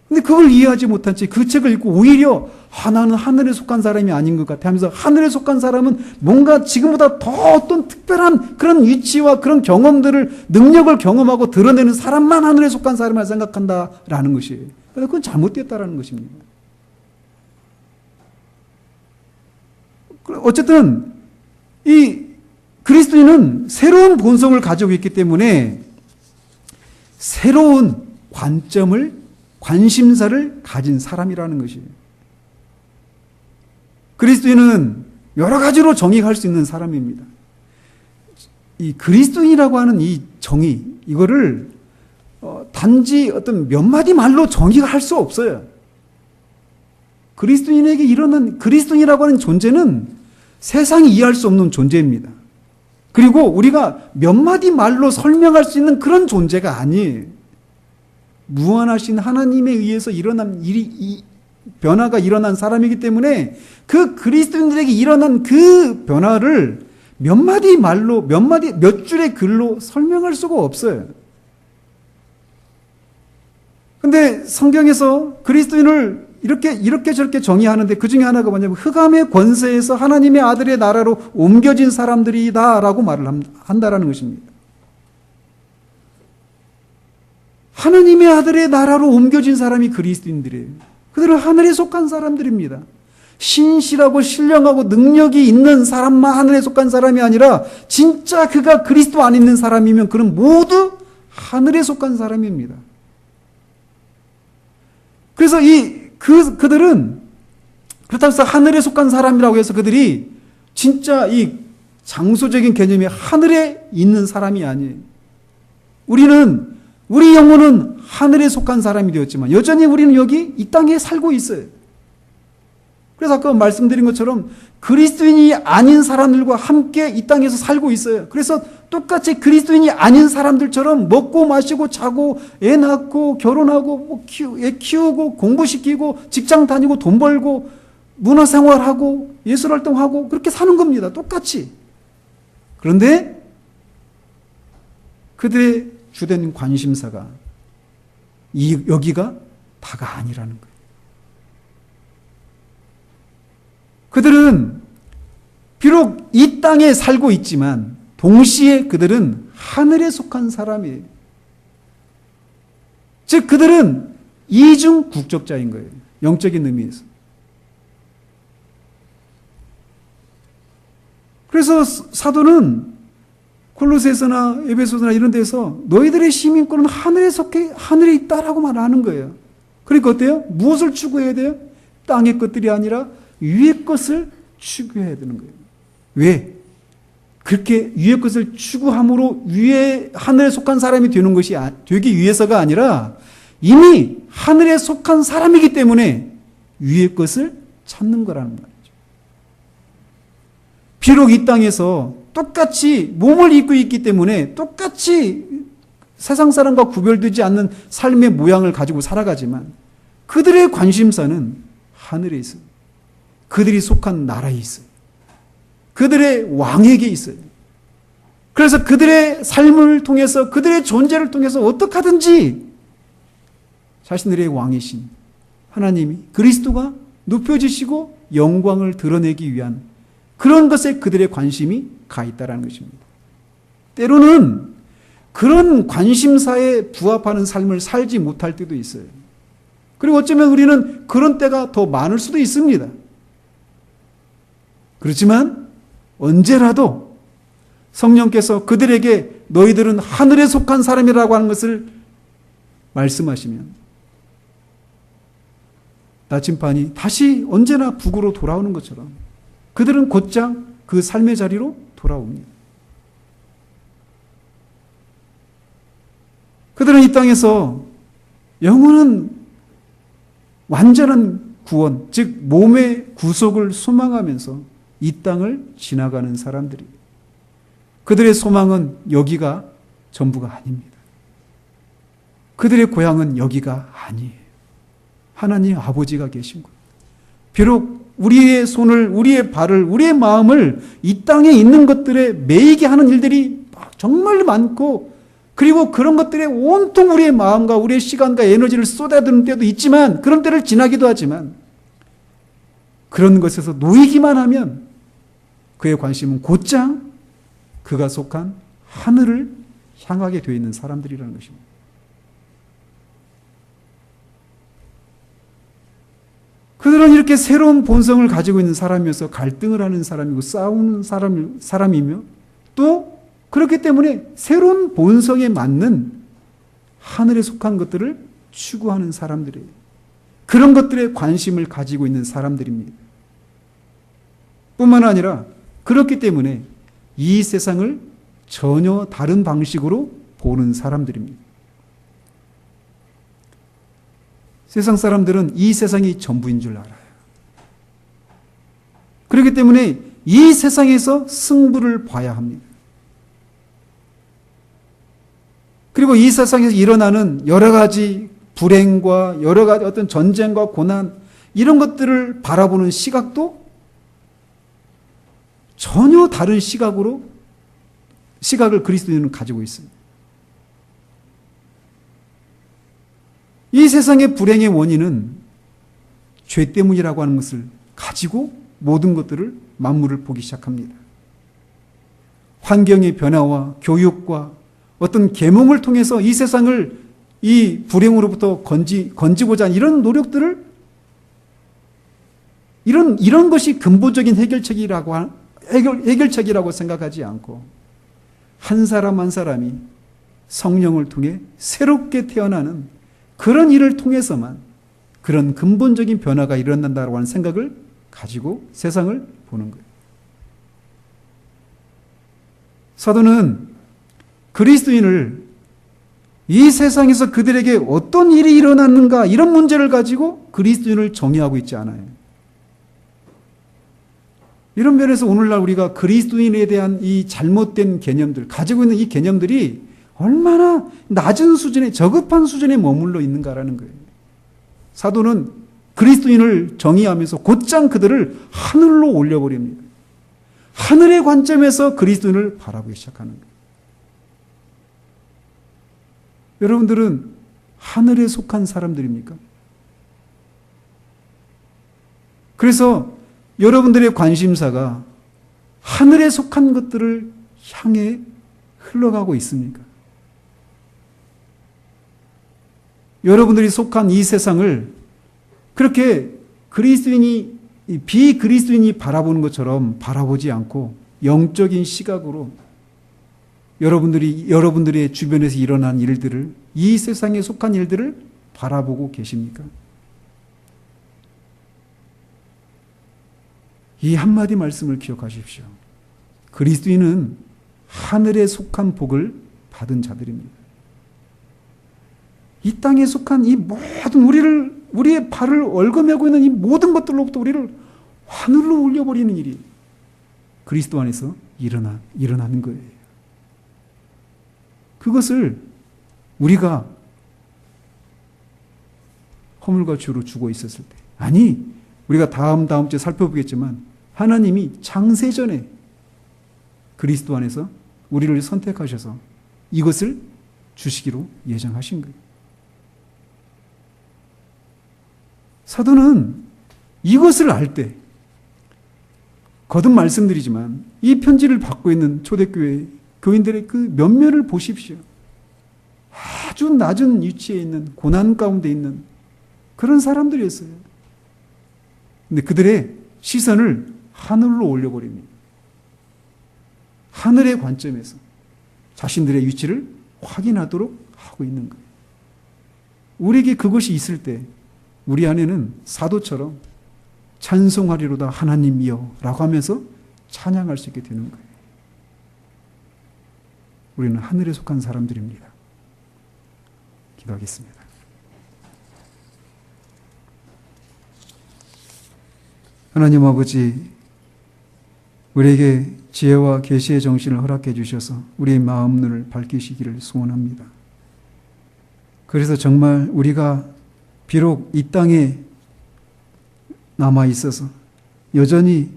근데 그걸 이해하지 못한 채 그 책을 읽고 오히려 나는 하늘에 속한 사람이 아닌 것 같아 하면서 하늘에 속한 사람은 뭔가 지금보다 더 어떤 특별한 그런 위치와 그런 경험들을 능력을 경험하고 드러내는 사람만 하늘에 속한 사람이라 생각한다라는 것이에요. 그래서 그건 잘못됐다라는 것입니다. 어쨌든 이 그리스도인은 새로운 본성을 가지고 있기 때문에 새로운 관심사를 가진 사람이라는 것이에요. 그리스도인은 여러 가지로 정의할 수 있는 사람입니다. 이 그리스도인이라고 하는 이 정의, 이거를 단지 어떤 몇 마디 말로 정의할 수 없어요. 그리스도인에게 일어난 그리스도인이라고 하는 존재는 세상이 이해할 수 없는 존재입니다. 그리고 우리가 몇 마디 말로 설명할 수 있는 그런 존재가 아니에요. 무한하신 하나님에 의해서 일어난 변화가 일어난 사람이기 때문에 그 그리스도인들에게 일어난 그 변화를 몇 마디 말로, 몇 줄의 글로 설명할 수가 없어요. 근데 성경에서 그리스도인을 이렇게 저렇게 정의하는데 그 중에 하나가 뭐냐면 흑암의 권세에서 하나님의 아들의 나라로 옮겨진 사람들이다라고 말을 한다라는 것입니다. 하나님의 아들의 나라로 옮겨진 사람이 그리스도인들이에요. 그들은 하늘에 속한 사람들입니다. 신실하고 신령하고 능력이 있는 사람만 하늘에 속한 사람이 아니라 진짜 그가 그리스도 안에 있는 사람이면 그는 모두 하늘에 속한 사람입니다. 그래서 그들은 그렇다고 해서 하늘에 속한 사람이라고 해서 그들이 진짜 이 장소적인 개념이 하늘에 있는 사람이 아니에요. 우리 영혼은 하늘에 속한 사람이 되었지만 여전히 우리는 여기 이 땅에 살고 있어요. 그래서 아까 말씀드린 것처럼 그리스도인이 아닌 사람들과 함께 이 땅에서 살고 있어요. 그래서 똑같이 그리스도인이 아닌 사람들처럼 먹고 마시고 자고 애 낳고 결혼하고 애 키우고 공부시키고 직장 다니고 돈 벌고 문화생활하고 예술활동하고 그렇게 사는 겁니다. 똑같이. 그런데 그들의 주된 관심사가 여기가 다가 아니라는 거예요. 그들은 비록 이 땅에 살고 있지만 동시에 그들은 하늘에 속한 사람이에요. 즉 그들은 이중 국적자인 거예요. 영적인 의미에서. 그래서 사도는 콜로새서나 에베소서나 이런 데서 너희들의 시민권은 하늘에 속해 하늘에 있다라고 말하는 거예요. 그러니까 어때요? 무엇을 추구해야 돼요? 땅의 것들이 아니라 위의 것을 추구해야 되는 거예요. 왜? 그렇게 위의 것을 추구함으로 위에 하늘에 속한 사람이 되는 것이 되기 위해서가 아니라 이미 하늘에 속한 사람이기 때문에 위의 것을 찾는 거라는 말이죠. 비록 이 땅에서 똑같이 몸을 입고 있기 때문에 똑같이 세상 사람과 구별되지 않는 삶의 모양을 가지고 살아가지만 그들의 관심사는 하늘에 있어요. 그들이 속한 나라에 있어요. 그들의 왕에게 있어요. 그래서 그들의 삶을 통해서 그들의 존재를 통해서 어떻게 하든지 자신들의 왕이신 하나님이 그리스도가 높여지시고 영광을 드러내기 위한 그런 것에 그들의 관심이 가 있다는 것입니다. 때로는 그런 관심사에 부합하는 삶을 살지 못할 때도 있어요. 그리고 어쩌면 우리는 그런 때가 더 많을 수도 있습니다. 그렇지만 언제라도 성령께서 그들에게 너희들은 하늘에 속한 사람이라고 하는 것을 말씀하시면 나침반이 다시 언제나 북으로 돌아오는 것처럼 그들은 곧장 그 삶의 자리로 돌아옵니다. 그들은 이 땅에서 영원한 완전한 구원, 즉 몸의 구속을 소망하면서 이 땅을 지나가는 사람들이에요. 그들의 소망은 여기가 전부가 아닙니다. 그들의 고향은 여기가 아니에요. 하나님 아버지가 계신 곳. 비록 우리의 손을, 우리의 발을, 우리의 마음을 이 땅에 있는 것들에 매이게 하는 일들이 정말 많고 그리고 그런 것들에 온통 우리의 마음과 우리의 시간과 에너지를 쏟아드는 때도 있지만 그런 때를 지나기도 하지만 그런 것에서 놓이기만 하면 그의 관심은 곧장 그가 속한 하늘을 향하게 되어 있는 사람들이라는 것입니다. 그들은 이렇게 새로운 본성을 가지고 있는 사람이어서 갈등을 하는 사람이고 싸우는 사람이며 또 그렇기 때문에 새로운 본성에 맞는 하늘에 속한 것들을 추구하는 사람들이에요. 그런 것들에 관심을 가지고 있는 사람들입니다. 뿐만 아니라 그렇기 때문에 이 세상을 전혀 다른 방식으로 보는 사람들입니다. 세상 사람들은 이 세상이 전부인 줄 알아요. 그렇기 때문에 이 세상에서 승부를 봐야 합니다. 그리고 이 세상에서 일어나는 여러 가지 불행과 여러 가지 어떤 전쟁과 고난 이런 것들을 바라보는 시각도 전혀 다른 시각을 그리스도인은 가지고 있습니다. 이 세상의 불행의 원인은 죄 때문이라고 하는 것을 가지고 모든 것들을 만물을 보기 시작합니다. 환경의 변화와 교육과 어떤 계몽을 통해서 이 세상을 이 불행으로부터 건지고자 하는 이런 노력들을 이런 것이 근본적인 해결책이라고 생각하지 않고 한 사람 한 사람이 성령을 통해 새롭게 태어나는 그런 일을 통해서만 그런 근본적인 변화가 일어난다고 하는 생각을 가지고 세상을 보는 거예요. 사도는 그리스도인을 이 세상에서 그들에게 어떤 일이 일어났는가 이런 문제를 가지고 그리스도인을 정의하고 있지 않아요. 이런 면에서 오늘날 우리가 그리스도인에 대한 이 잘못된 개념들, 가지고 있는 이 개념들이 얼마나 낮은 수준에, 저급한 수준에 머물러 있는가라는 거예요. 사도는 그리스도인을 정의하면서 곧장 그들을 하늘로 올려버립니다. 하늘의 관점에서 그리스도인을 바라보기 시작하는 거예요. 여러분들은 하늘에 속한 사람들입니까? 그래서 여러분들의 관심사가 하늘에 속한 것들을 향해 흘러가고 있습니까? 여러분들이 속한 이 세상을 그렇게 그리스도인이 비그리스도인이 바라보는 것처럼 바라보지 않고 영적인 시각으로 여러분들의 주변에서 일어난 일들을, 이 세상에 속한 일들을 바라보고 계십니까? 이 한마디 말씀을 기억하십시오. 그리스도인은 하늘에 속한 복을 받은 자들입니다. 이 땅에 속한 이 모든 우리의 발을 얽어매고 있는 이 모든 것들로부터 우리를 하늘로 올려버리는 일이 그리스도 안에서 일어나는 거예요. 그것을 우리가 허물과 죄로 죽어 있었을 때, 아니, 우리가 다음 주에 살펴보겠지만 하나님이 창세전에 그리스도 안에서 우리를 선택하셔서 이것을 주시기로 예정하신 거예요. 사도는 이것을 알 때, 거듭 말씀드리지만 이 편지를 받고 있는 초대교회 교인들의 그 면면을 보십시오. 아주 낮은 위치에 있는, 고난 가운데 있는 그런 사람들이었어요. 근데 그들의 시선을 하늘로 올려버립니다. 하늘의 관점에서 자신들의 위치를 확인하도록 하고 있는 거예요. 우리에게 그것이 있을 때 우리 안에는 사도처럼 찬송하리로다 하나님이여 라고 하면서 찬양할 수 있게 되는 거예요. 우리는 하늘에 속한 사람들입니다. 기도하겠습니다. 하나님 아버지, 우리에게 지혜와 계시의 정신을 허락해 주셔서 우리의 마음을 밝히시기를 소원합니다. 그래서 정말 우리가 비록 이 땅에 남아 있어서 여전히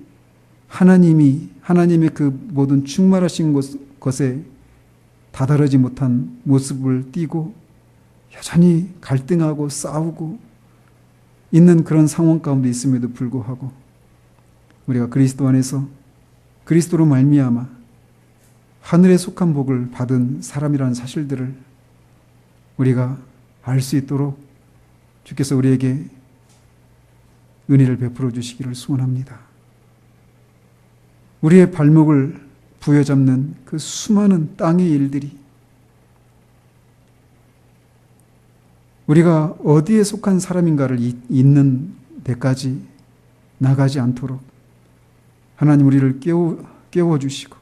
하나님의 그 모든 충만하신 것에 다다르지 못한 모습을 띠고 여전히 갈등하고 싸우고 있는 그런 상황 가운데 있음에도 불구하고 우리가 그리스도 안에서 그리스도로 말미암아 하늘에 속한 복을 받은 사람이라는 사실들을 우리가 알 수 있도록 주께서 우리에게 은혜를 베풀어 주시기를 소원합니다. 우리의 발목을 부여잡는 그 수많은 땅의 일들이 우리가 어디에 속한 사람인가를 잊는 데까지 나가지 않도록 하나님 우리를 깨워주시고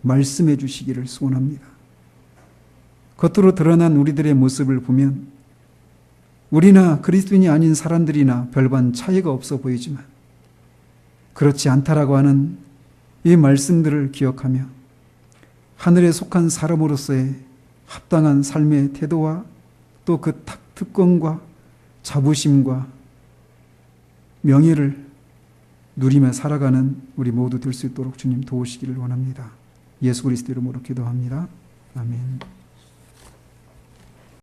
말씀해 주시기를 소원합니다. 겉으로 드러난 우리들의 모습을 보면 우리나 그리스도인이 아닌 사람들이나 별반 차이가 없어 보이지만 그렇지 않다라고 하는 이 말씀들을 기억하며 하늘에 속한 사람으로서의 합당한 삶의 태도와 또 그 특권과 자부심과 명예를 누리며 살아가는 우리 모두 될 수 있도록 주님 도우시기를 원합니다. 예수 그리스도 이름으로 기도합니다. 아멘.